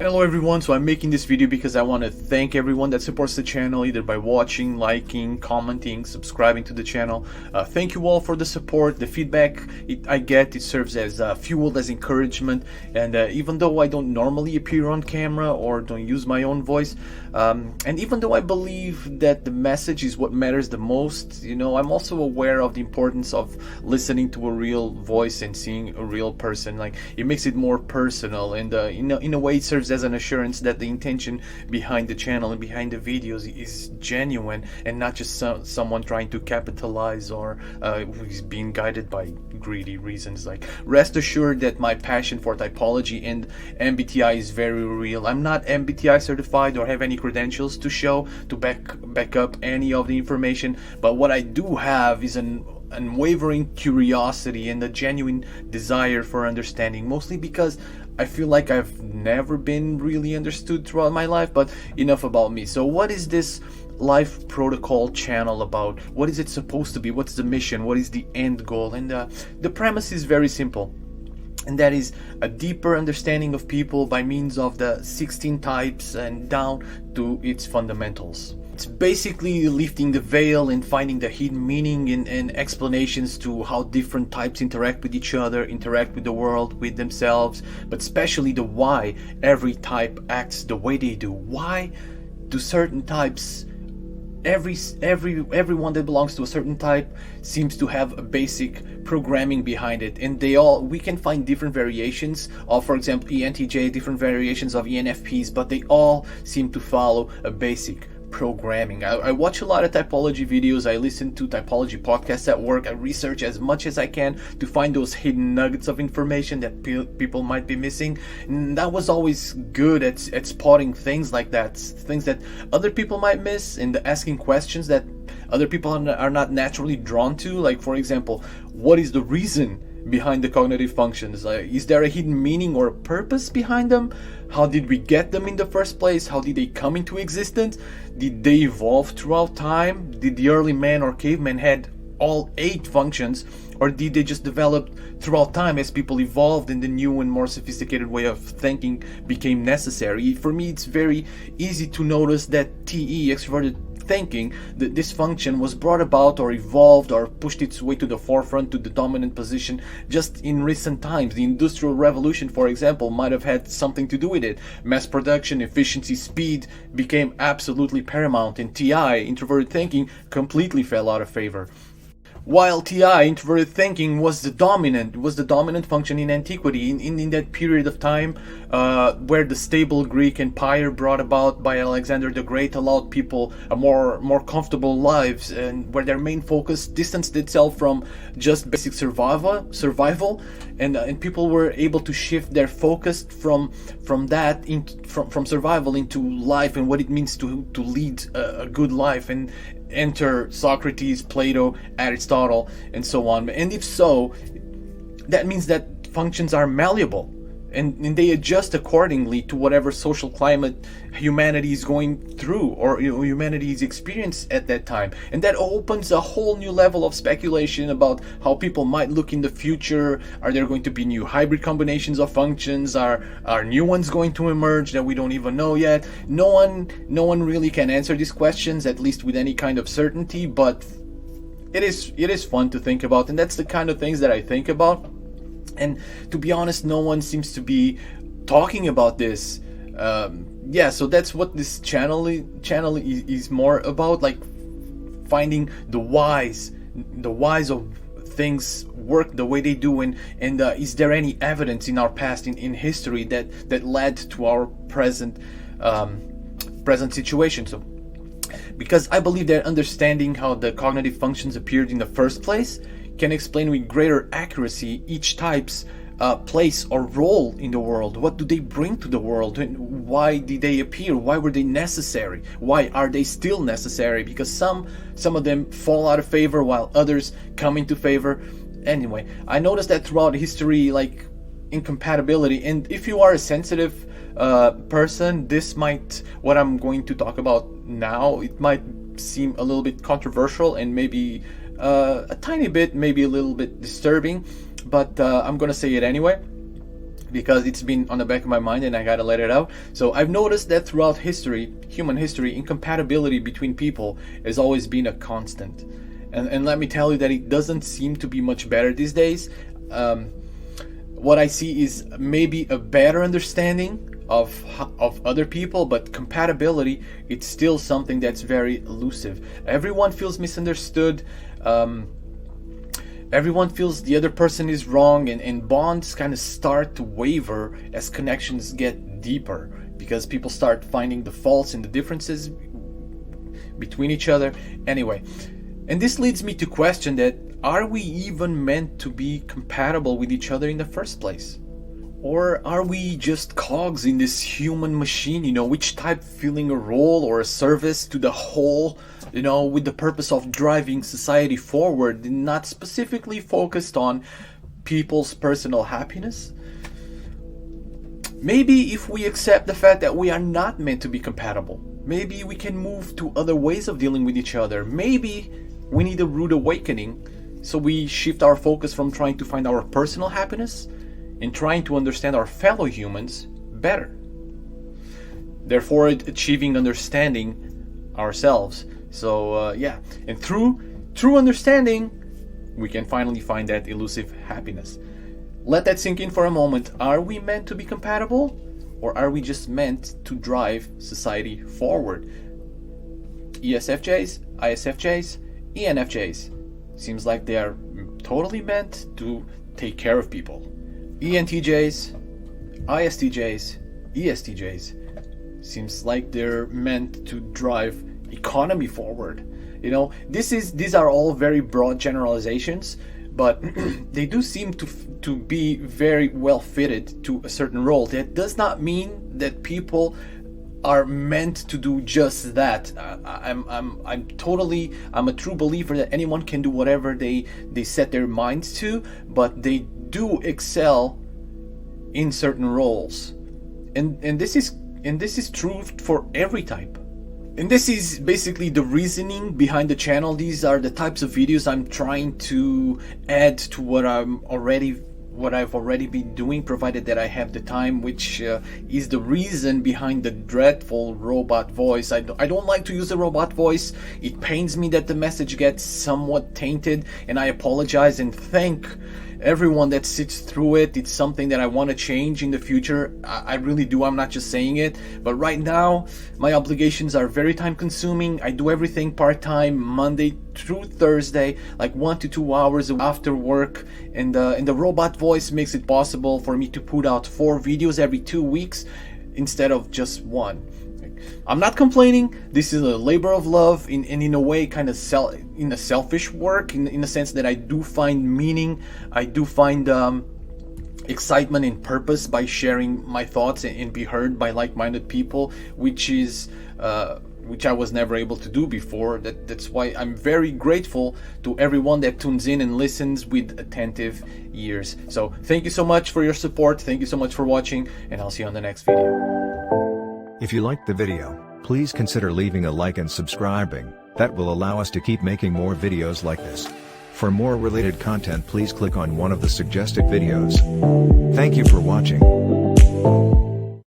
Hello everyone, so I'm making this video because I want to thank everyone that supports the channel either by watching, liking, commenting, subscribing to the channel. Thank you all for the support, the feedback I get. It serves as fuel, as encouragement, and even though I don't normally appear on camera or don't use my own voice, and even though I believe that the message is what matters the most, I'm also aware of the importance of listening to a real voice and seeing a real person. Like, it makes it more personal, and in a way it serves as an assurance that the intention behind the channel and behind the videos is genuine and not just someone trying to capitalize or who is being guided by greedy reasons. Like, rest assured that my passion for typology and MBTI is very real. I'm not MBTI certified or have any credentials to show to back up any of the information, but what I do have is an unwavering curiosity and a genuine desire for understanding, mostly because I feel like I've never been really understood throughout my life. But enough about me. So what is this life protocol channel about? What is it supposed to be? What's the mission? What is the end goal? And the premise is very simple, and that is a deeper understanding of people by means of the 16 types and down to its fundamentals. It's basically lifting the veil and finding the hidden meaning and explanations to how different types interact with each other, interact with the world, with themselves, but especially the why every type acts the way they do. Why do certain types, everyone that belongs to a certain type seems to have a basic programming behind it, and we can find different variations of, for example, ENTJ, different variations of ENFPs, but they all seem to follow a basic programming. I watch a lot of typology videos. I listen to typology podcasts at work. I research as much as I can to find those hidden nuggets of information that people might be missing. And that was always good at spotting things like that, things that other people might miss, and asking questions that other people are not naturally drawn to. Like, for example, what is the reason behind the cognitive functions? Is there a hidden meaning or a purpose behind them? How did we get them in the first place? How did they come into existence? Did they evolve throughout time? Did the early man or caveman had all 8 functions, or did they just develop throughout time as people evolved and the new and more sophisticated way of thinking became necessary? For me, it's very easy to notice that TE, extroverted thinking, that this function was brought about or evolved or pushed its way to the forefront, to the dominant position just in recent times. The Industrial Revolution, for example, might have had something to do with it. Mass production, efficiency, speed became absolutely paramount, and TI, introverted thinking, completely fell out of favor. While TI, introverted thinking, was the dominant function in antiquity, in that period of time where the stable Greek Empire brought about by Alexander the Great allowed people a more comfortable lives, and where their main focus distanced itself from just basic survival, and people were able to shift their focus from survival into life and what it means to lead a good life. And enter Socrates, Plato, Aristotle, and so on. And if so, that means that functions are malleable, and they adjust accordingly to whatever social climate humanity is going through, or humanity is experiencing at that time. And that opens a whole new level of speculation about how people might look in the future. Are there going to be new hybrid combinations of functions? Are new ones going to emerge that we don't even know yet? No one really can answer these questions, at least with any kind of certainty, but it is fun to think about, and that's the kind of things that I think about. And to be honest, no one seems to be talking about this. So that's what this channel is more about, like finding the whys of things work the way they do, and is there any evidence in our past, in history, that led to our present situation. So, because I believe that understanding how the cognitive functions appeared in the first place can explain with greater accuracy each type's place or role in the world. What do they bring to the world? Why did they appear? Why were they necessary? Why are they still necessary? Because some of them fall out of favor while others come into favor. Anyway, I noticed that throughout history, like incompatibility. And if you are a sensitive person, what I'm going to talk about now, it might seem a little bit controversial and maybe a tiny bit, maybe a little bit disturbing, but I'm gonna say it anyway. because it's been on the back of my mind and I gotta let it out. So I've noticed that throughout history, human history, incompatibility between people has always been a constant. And let me tell you that it doesn't seem to be much better these days. What I see is maybe a better understanding of other people, but compatibility, it's still something that's very elusive. Everyone feels misunderstood. Everyone feels the other person is wrong, and bonds kind of start to waver as connections get deeper, because people start finding the faults and the differences between each other. Anyway, and this leads me to question that, are we even meant to be compatible with each other in the first place? Or are we just cogs in this human machine, each type filling a role or a service to the whole, with the purpose of driving society forward, and not specifically focused on people's personal happiness? Maybe if we accept the fact that we are not meant to be compatible, maybe we can move to other ways of dealing with each other. Maybe we need a rude awakening, so we shift our focus from trying to find our personal happiness and trying to understand our fellow humans better, therefore achieving understanding ourselves. So and through understanding, we can finally find that elusive happiness. Let that sink in for a moment. Are we meant to be compatible, or are we just meant to drive society forward? ESFJs, ISFJs, ENFJs, seems like they are totally meant to take care of people. ENTJs, ISTJs, ESTJs, seems like they're meant to drive economy forward. These are all very broad generalizations, but they do seem to be very well fitted to a certain role. That does not mean that people are meant to do just that. I'm a true believer that anyone can do whatever they set their minds to, but they do excel in certain roles, and this is true for every type. And this is basically the reasoning behind the channel. These are the types of videos I'm trying to add to what I've already been doing, provided that I have the time, which is the reason behind the dreadful robot voice. I don't like to use the robot voice. It pains me that the message gets somewhat tainted, and I apologize and thank everyone that sits through it. It's something that I want to change in the future. I really do. I'm not just saying it. But right now, my obligations are very time consuming. I do everything part-time, Monday through Thursday, like 1 to 2 hours after work. And the robot voice makes it possible for me to put out 4 videos every 2 weeks instead of just 1. I'm not complaining. This is a labor of love, and in a way kind of in a selfish work, in the sense that I do find meaning, I do find excitement and purpose by sharing my thoughts and be heard by like-minded people, which I was never able to do before. That's why I'm very grateful to everyone that tunes in and listens with attentive ears. So thank you so much for your support. Thank you so much for watching, and I'll see you on the next video. If you liked the video, please consider leaving a like and subscribing. That will allow us to keep making more videos like this. For more related content, please click on one of the suggested videos. Thank you for watching.